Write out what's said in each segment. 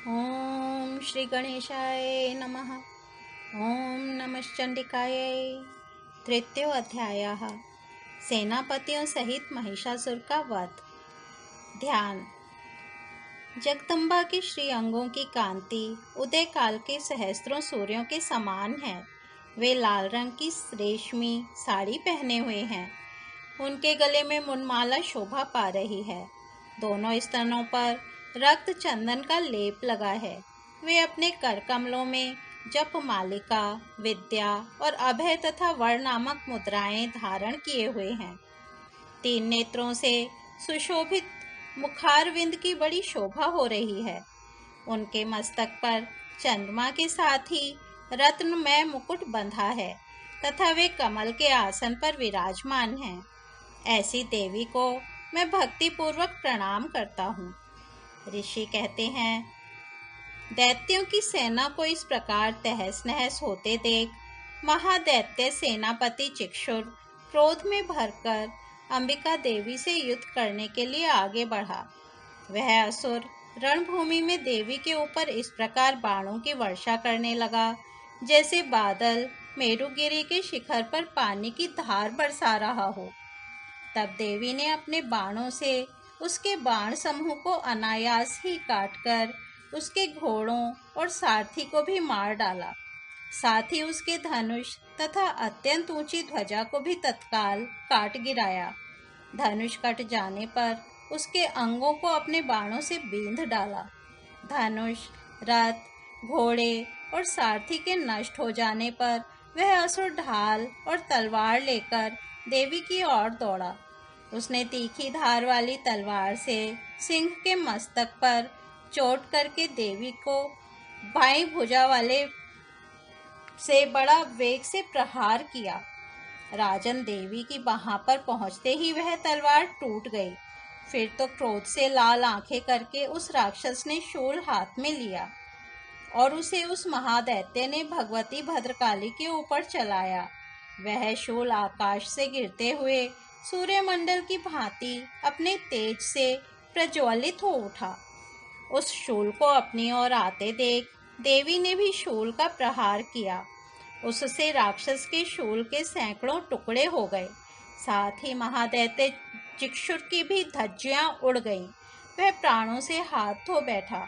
ओम श्री गणेशाय नमः। ओम नमश्चंडिकायै। तृतीय अध्यायः। सेनापतियों सहित महिषासुर का वध। ध्यान। जगदम्बा के श्री अंगों की कांति उदय काल के सहस्त्रों सूर्यों के समान है। वे लाल रंग की रेशमी साड़ी पहने हुए हैं। उनके गले में मुनमाला शोभा पा रही है। दोनों स्तनों पर रक्त चंदन का लेप लगा है। वे अपने कर कमलों में जप मालिका, विद्या और अभय तथा वर नामक मुद्राएं धारण किए हुए हैं। 3 नेत्रों से सुशोभित मुखारविंद की बड़ी शोभा हो रही है। उनके मस्तक पर चंद्रमा के साथ ही रत्नमय मुकुट बंधा है तथा वे कमल के आसन पर विराजमान हैं। ऐसी देवी को मैं भक्ति पूर्वक प्रणाम करता हूँ। ऋषि कहते हैं, दैत्यों की सेना को इस प्रकार तहस नहस होते देख महादैत्य सेनापति चिक्षुर क्रोध में भरकर अंबिका देवी से युद्ध करने के लिए आगे बढ़ा। वह असुर रणभूमि में देवी के ऊपर इस प्रकार बाणों की वर्षा करने लगा जैसे बादल मेरुगिरी के शिखर पर पानी की धार बरसा रहा हो। तब देवी ने अपने बाणों से उसके बाण समूह को अनायास ही काटकर उसके घोड़ों और सारथी को भी मार डाला। साथ ही उसके धनुष तथा अत्यंत ऊंची ध्वजा को भी तत्काल काट गिराया। धनुष कट जाने पर उसके अंगों को अपने बाणों से बींध डाला। धनुष, रथ, घोड़े और सारथी के नष्ट हो जाने पर वह असुर ढाल और तलवार लेकर देवी की ओर दौड़ा। उसने तीखी धार वाली तलवार से सिंह के मस्तक पर चोट करके देवी को बाईं भुजा वाले से बड़ा वेग से प्रहार किया। राजन, देवी की बाह पर पहुंचते ही वह तलवार टूट गई। फिर तो क्रोध से लाल आंखें करके उस राक्षस ने शूल हाथ में लिया और उसे उस महादैत्य ने भगवती भद्रकाली के ऊपर चलाया। वह शूल आकाश से गिरते हुए सूर्यमंडल की भांति अपने तेज से प्रज्वलित हो उठा। उस शूल को अपनी ओर आते देख देवी ने भी शूल का प्रहार किया। उससे राक्षस के शूल के सैकड़ों टुकड़े हो गए। साथ ही महादैत्य चिक्षुर की भी धज्जियां उड़ गईं। वह प्राणों से हाथ धो बैठा।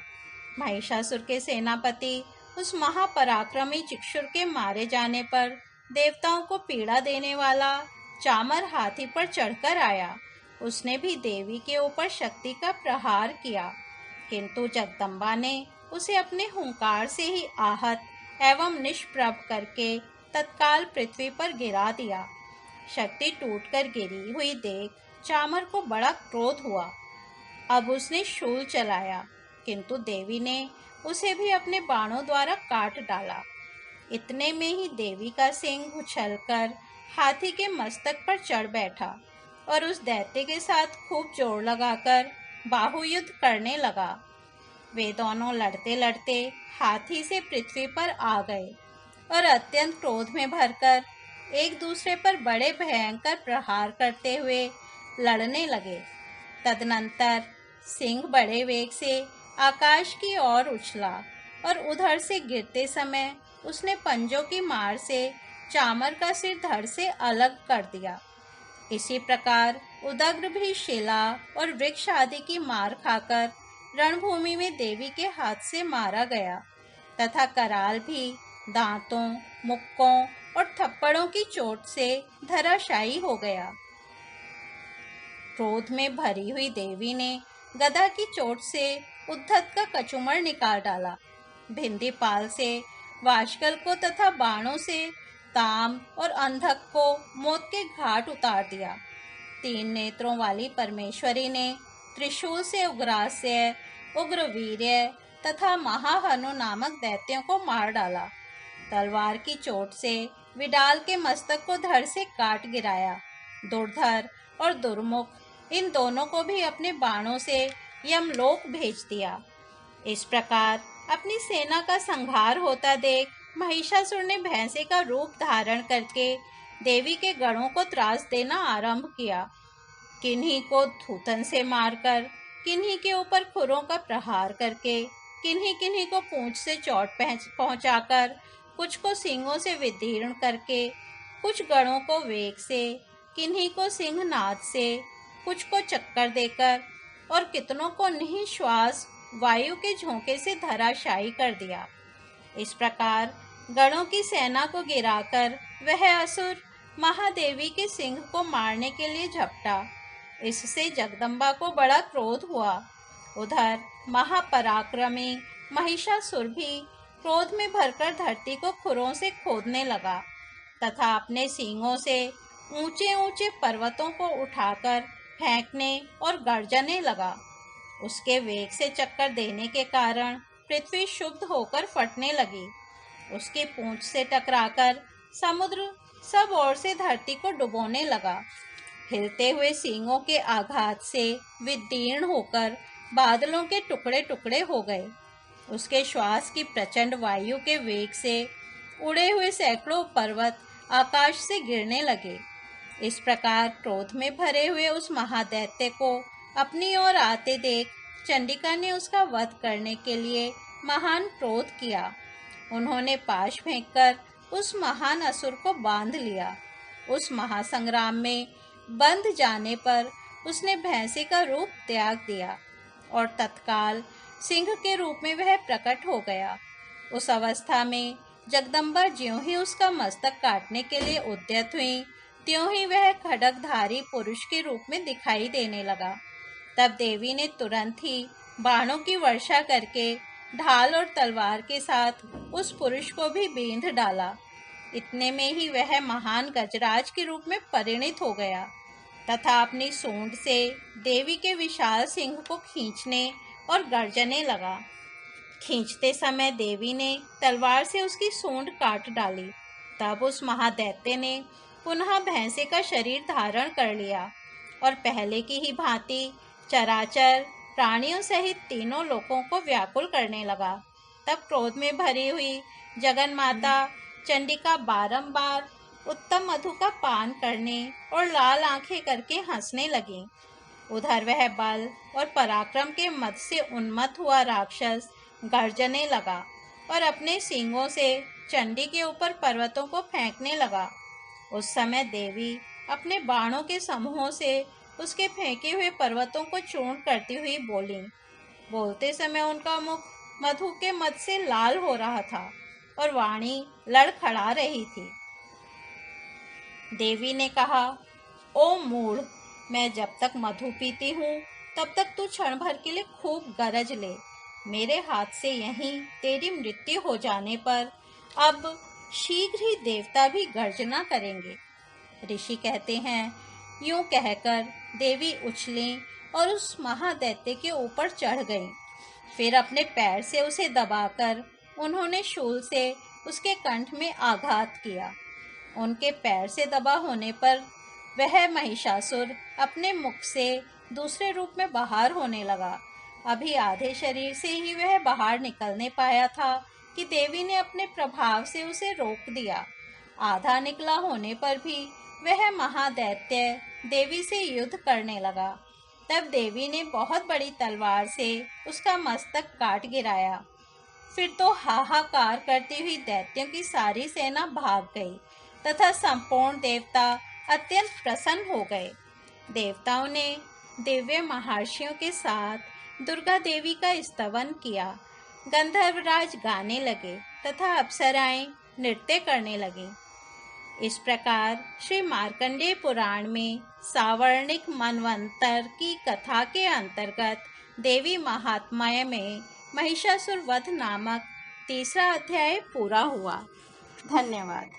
महिषासुर के सेनापति उस महापराक्रमी चिक्षुर के मारे जाने पर देवताओं को पीड़ा देने वाला चामर हाथी पर चढ़कर आया। उसने भी देवी के ऊपर शक्ति का प्रहार किया, किंतु जगदम्बा ने उसे अपने हुंकार से ही आहत एवं निष्प्रभ करके तत्काल पृथ्वी पर गिरा दिया। शक्ति टूटकर गिरी हुई देख चामर को बड़ा क्रोध हुआ। अब उसने शूल चलाया, किंतु देवी ने उसे भी अपने बाणों द्वारा काट डाला। इतने में ही देवी का सिंह उछलकर हाथी के मस्तक पर चढ़ बैठा और उस दैत्य के साथ खूब जोर लगाकर बाहुयुद्ध करने लगा। वे दोनों लड़ते लड़ते हाथी से पृथ्वी पर आ गए और अत्यंत क्रोध में भरकर एक दूसरे पर बड़े भयंकर प्रहार करते हुए लड़ने लगे। तदनंतर सिंह बड़े वेग से आकाश की ओर उछला और उधर से गिरते समय उसने पंजों की मार से चामर का सिर धड़ से अलग कर दिया। इसी प्रकार उदग्र भी शिला और वृक्ष आदि की मार खाकर रणभूमि में देवी के हाथ से मारा गया तथा कराल भी दांतों, मुक्कों और थप्पड़ों की चोट से धराशायी हो गया। क्रोध में भरी हुई देवी ने गदा की चोट से उद्धत का कचुमर निकाल डाला। भिंदीपाल से वाशकल को तथा बाणों से ताम और अंधक को मौत के घाट उतार दिया। 3 नेत्रों वाली परमेश्वरी ने त्रिशूल से उग्रास्य, उग्रवीर्य तथा महाहनु नामक दैत्यों को मार डाला। तलवार की चोट से विडाल के मस्तक को धड़ से काट गिराया। दुर्धर और दुर्मुख इन दोनों को भी अपने बाणों से यमलोक भेज दिया। इस प्रकार अपनी सेना का संहार होता देख महिषासुर ने भैंसे का रूप धारण करके देवी के गणों को त्रास देना आरंभ किया। किन्हीं को धूतन से मारकर, किन्हीं के ऊपर खुरों का प्रहार करके किन्हीं किन्हीं को पूंछ से चोट पहुंचाकर, कुछ को सींगों से विदीर्ण करके, कुछ गणों को वेग से, किन्हीं को सिंहनाद से, कुछ को चक्कर देकर और कितनों को निःश्वास वायु के झोंके से धराशायी कर दिया। इस प्रकार गणों की सेना को गिराकर वह असुर महादेवी के सिंह को मारने के लिए झपटा। इससे जगदम्बा को बड़ा क्रोध हुआ। उधर महापराक्रमी महिषासुर भी क्रोध में भरकर धरती को खुरों से खोदने लगा तथा अपने सींगों से ऊंचे ऊंचे पर्वतों को उठाकर फेंकने और गर्जने लगा। उसके वेग से चक्कर देने के कारण पृथ्वी क्षुब्ध होकर फटने लगी। उसकी पूंछ से टकराकर समुद्र सब ओर से धरती को डुबोने लगा। हिलते हुए सींगों के आघात से विदीर्ण होकर बादलों के टुकड़े टुकड़े हो गए। उसके श्वास की प्रचंड वायु के वेग से उड़े हुए सैकड़ों पर्वत आकाश से गिरने लगे। इस प्रकार क्रोध में भरे हुए उस महादैत्य को अपनी ओर आते देख चंडिका ने उसका वध करने के लिए महान क्रोध किया। उन्होंने पाश फेंककर उस महान असुर को बांध लिया। उस महासंग्राम में बंध जाने पर उसने भैंसे का रूप त्याग दिया और तत्काल सिंह के रूप में वह प्रकट हो गया। उस अवस्था में जगदम्बा ज्यों ही उसका मस्तक काटने के लिए उद्यत हुई, त्यों ही वह खड्गधारी पुरुष के रूप में दिखाई देने लगा। तब देवी ने तुरंत ही बाणों की वर्षा करके ढाल और तलवार के साथ उस पुरुष को भी बींध डाला। इतने में ही वह महान गजराज के रूप में परिणित हो गया तथा अपनी सूंड से देवी के विशाल सिंह को खींचने और गर्जने लगा। खींचते समय देवी ने तलवार से उसकी सूंड काट डाली। तब उस महादैत्य ने पुनः भैंसे का शरीर धारण कर लिया और पहले की ही भांति चराचर प्राणियों सहित तीनों लोकों को व्याकुल करने लगा। तब क्रोध में भरी हुई जगन माता चंडिका बारंबार उत्तम मधु का पान करने और लाल आंखें करके हंसने लगी। उधर वह बल और पराक्रम के मद से उन्मत्त हुआ राक्षस गर्जने लगा और अपने सींगों से चंडी के ऊपर पर्वतों को फेंकने लगा। उस समय देवी अपने बाणों के समूहों से उसके फेंके हुए पर्वतों को चूर्ण करती हुई बोली। बोलते समय उनका मुख मधु के मद से लाल हो रहा था और वाणी लड़खड़ा रही थी। देवी ने कहा, ओ मूढ़, मैं जब तक मधु पीती हूँ तब तक तू क्षण भर के लिए खूब गरज ले। मेरे हाथ से यहीं तेरी मृत्यु हो जाने पर अब शीघ्र ही देवता भी गर्जना करेंगे। ऋषि कहते हैं, यूं कहकर देवी उछली और उस महादैत्य के ऊपर चढ़ गई। फिर अपने पैर से उसे दबाकर उन्होंने शूल से उसके कंठ में आघात किया। उनके पैर से दबा होने पर वह महिषासुर अपने मुख से दूसरे रूप में बाहर होने लगा। अभी आधे शरीर से ही वह बाहर निकलने पाया था कि देवी ने अपने प्रभाव से उसे रोक दिया। आधा निकला होने पर भी वह महादैत्य देवी से युद्ध करने लगा। तब देवी ने बहुत बड़ी तलवार से उसका मस्तक काट गिराया। फिर तो हाहाकार करती हुई दैत्यों की सारी सेना भाग गई तथा संपूर्ण देवता अत्यंत प्रसन्न हो गए। देवताओं ने दिव्य महर्षियों के साथ दुर्गा देवी का स्तवन किया। गंधर्वराज गाने लगे तथा अप्सराएं नृत्य करने लगी। इस प्रकार श्री मार्कंडेय पुराण में सावर्णिक मनवंतर की कथा के अंतर्गत देवी महात्म्य में महिषासुर वध नामक तीसरा अध्याय पूरा हुआ। धन्यवाद।